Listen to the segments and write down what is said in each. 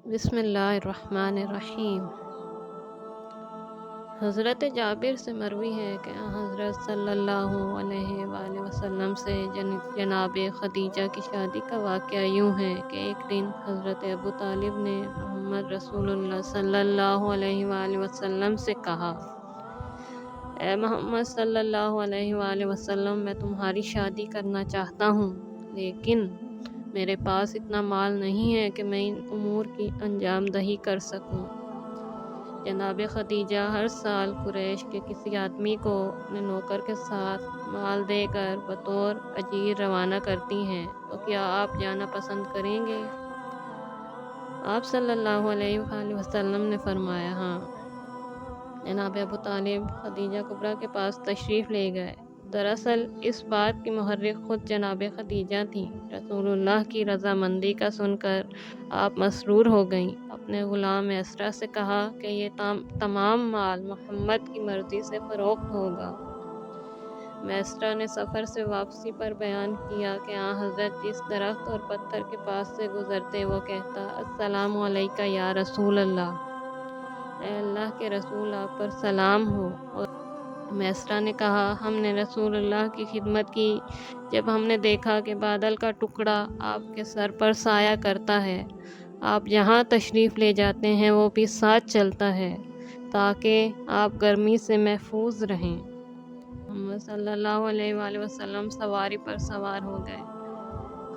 بسم اللہ الرحمن الرحیم۔ حضرت جابر سے مروی ہے کہ حضرت صلی اللہ علیہ وآلہ وسلم سے جناب خدیجہ کی شادی کا واقعہ یوں ہے کہ ایک دن حضرت ابو طالب نے محمد رسول اللہ صلی اللہ علیہ وآلہ وسلم سے کہا: اے محمد صلی اللہ علیہ وآلہ وسلم، میں تمہاری شادی کرنا چاہتا ہوں، لیکن میرے پاس اتنا مال نہیں ہے کہ میں ان امور کی انجام دہی کر سکوں۔ جناب خدیجہ ہر سال قریش کے کسی آدمی کو اپنے نوکر کے ساتھ مال دے کر بطور اجیر روانہ کرتی ہیں، تو کیا آپ جانا پسند کریں گے؟ آپ صلی اللہ علیہ وآلہ وسلم نے فرمایا: ہاں۔ جناب ابو طالب خدیجہ کبریٰ کے پاس تشریف لے گئے۔ دراصل اس بات کی محرک خود جناب خدیجہ تھیں۔ رسول اللہ کی رضامندی کا سن کر آپ مسرور ہو گئیں۔ اپنے غلام میسرہ سے کہا کہ یہ تمام مال محمد کی مرضی سے فروخت ہوگا۔ میسرہ نے سفر سے واپسی پر بیان کیا کہ حضرت جس درخت اور پتھر کے پاس سے گزرتے وہ کہتا: السلام علیکہ یا رسول اللہ، اے اللہ کے رسول، آپ پر سلام ہو۔ اور میسرہ نے کہا: ہم نے رسول اللہ کی خدمت کی جب ہم نے دیکھا کہ بادل کا ٹکڑا آپ کے سر پر سایہ کرتا ہے، آپ جہاں تشریف لے جاتے ہیں وہ بھی ساتھ چلتا ہے تاکہ آپ گرمی سے محفوظ رہیں۔ محمد صلی اللہ علیہ وآلہ وسلم سواری پر سوار ہو گئے۔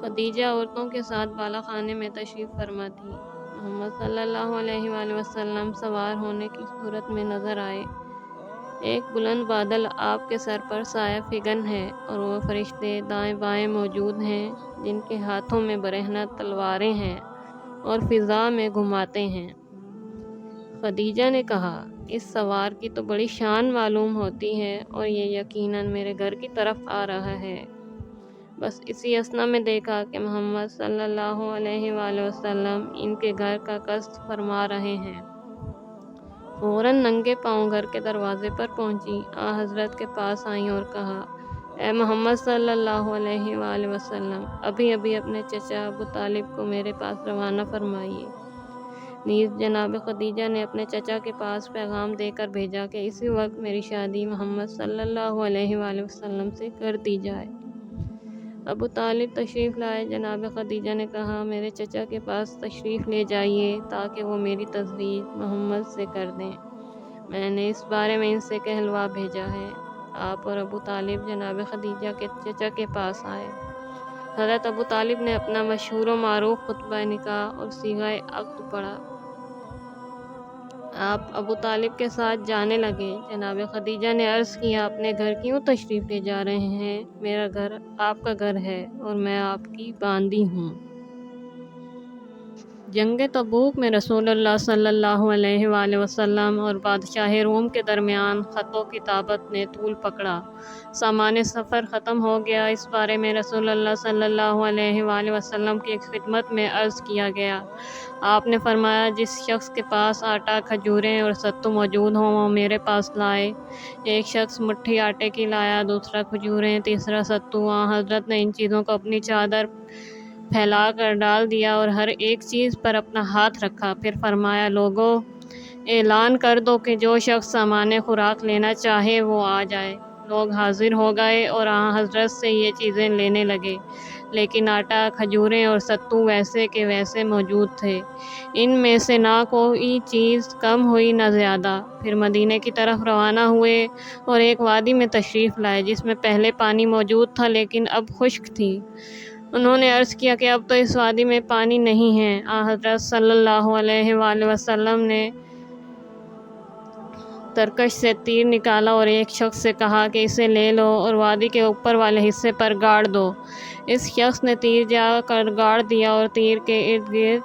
خدیجہ عورتوں کے ساتھ بالا خانے میں تشریف فرما تھی۔ محمد صلی اللہ علیہ وآلہ وسلم سوار ہونے کی صورت میں نظر آئے۔ ایک بلند بادل آپ کے سر پر سایہ فگن ہے اور وہ فرشتے دائیں بائیں موجود ہیں جن کے ہاتھوں میں برہنہ تلواریں ہیں اور فضا میں گھماتے ہیں۔ خدیجہ نے کہا: اس سوار کی تو بڑی شان معلوم ہوتی ہے اور یہ یقیناً میرے گھر کی طرف آ رہا ہے۔ بس اسی اثنا میں دیکھا کہ محمد صلی اللہ علیہ وآلہ وسلم ان کے گھر کا قصد فرما رہے ہیں۔ فوراً ننگے پاؤں گھر کے دروازے پر پہنچی، حضرت کے پاس آئیں اور کہا: اے محمد صلی اللہ علیہ وآلہ وسلم، ابھی اپنے چچا ابو طالب کو میرے پاس روانہ فرمائیے۔ نیز جناب خدیجہ نے اپنے چچا کے پاس پیغام دے کر بھیجا کہ اسی وقت میری شادی محمد صلی اللہ علیہ وآلہ وسلم سے کر دی جائے۔ ابو طالب تشریف لائے۔ جناب خدیجہ نے کہا: میرے چچا کے پاس تشریف لے جائیے تاکہ وہ میری تزویج محمد سے کر دیں، میں نے اس بارے میں ان سے کہلوا بھیجا ہے۔ آپ اور ابو طالب جناب خدیجہ کے چچا کے پاس آئے۔ حضرت ابو طالب نے اپنا مشہور و معروف خطبہ نکاح اور صیغہ عقد پڑھا۔ آپ ابو طالب کے ساتھ جانے لگے۔ جناب خدیجہ نے عرض کیا: اپنے گھر کیوں تشریف لے جا رہے ہیں؟ میرا گھر آپ کا گھر ہے اور میں آپ کی باندی ہوں۔ جنگ تبوک میں رسول اللہ صلی اللہ علیہ وآلہ وسلم اور بادشاہ روم کے درمیان خط و کتابت نے طول پکڑا۔ سامان سفر ختم ہو گیا۔ اس بارے میں رسول اللہ صلی اللہ علیہ وآلہ وسلم کی خدمت میں عرض کیا گیا۔ آپ نے فرمایا: جس شخص کے پاس آٹا، کھجوریں اور ستو موجود ہوں وہ میرے پاس لائے۔ ایک شخص مٹھی آٹے کی لایا، دوسرا کھجوریں، تیسرا ستو۔ حضرت نے ان چیزوں کو اپنی چادر پھیلا کر ڈال دیا اور ہر ایک چیز پر اپنا ہاتھ رکھا، پھر فرمایا: لوگو، اعلان کر دو کہ جو شخص سامان خوراک لینا چاہے وہ آ جائے۔ لوگ حاضر ہو گئے اور حضرت سے یہ چیزیں لینے لگے، لیکن آٹا، کھجوریں اور ستو ویسے کے ویسے موجود تھے، ان میں سے نہ کوئی چیز کم ہوئی نہ زیادہ۔ پھر مدینے کی طرف روانہ ہوئے اور ایک وادی میں تشریف لائے جس میں پہلے پانی موجود تھا لیکن اب خشک تھی۔ انہوں نے عرض کیا کہ اب تو اس وادی میں پانی نہیں ہے۔ حضرت صلی اللہ علیہ وآلہ وسلم نے ترکش سے تیر نکالا اور ایک شخص سے کہا کہ اسے لے لو اور وادی کے اوپر والے حصے پر گاڑ دو۔ اس شخص نے تیر جا کر گاڑ دیا اور تیر کے ارد گرد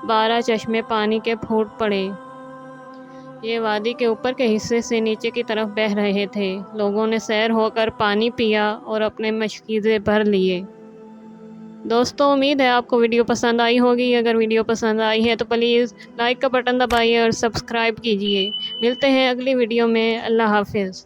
12 چشمے پانی کے پھوٹ پڑے۔ یہ وادی کے اوپر کے حصے سے نیچے کی طرف بہہ رہے تھے۔ لوگوں نے سیر ہو کر پانی پیا اور اپنے مشکیزیں بھر لیے۔ دوستو، امید ہے آپ کو ویڈیو پسند آئی ہوگی۔ اگر ویڈیو پسند آئی ہے تو پلیز لائک کا بٹن دبائیے اور سبسکرائب کیجیے۔ ملتے ہیں اگلی ویڈیو میں۔ اللہ حافظ۔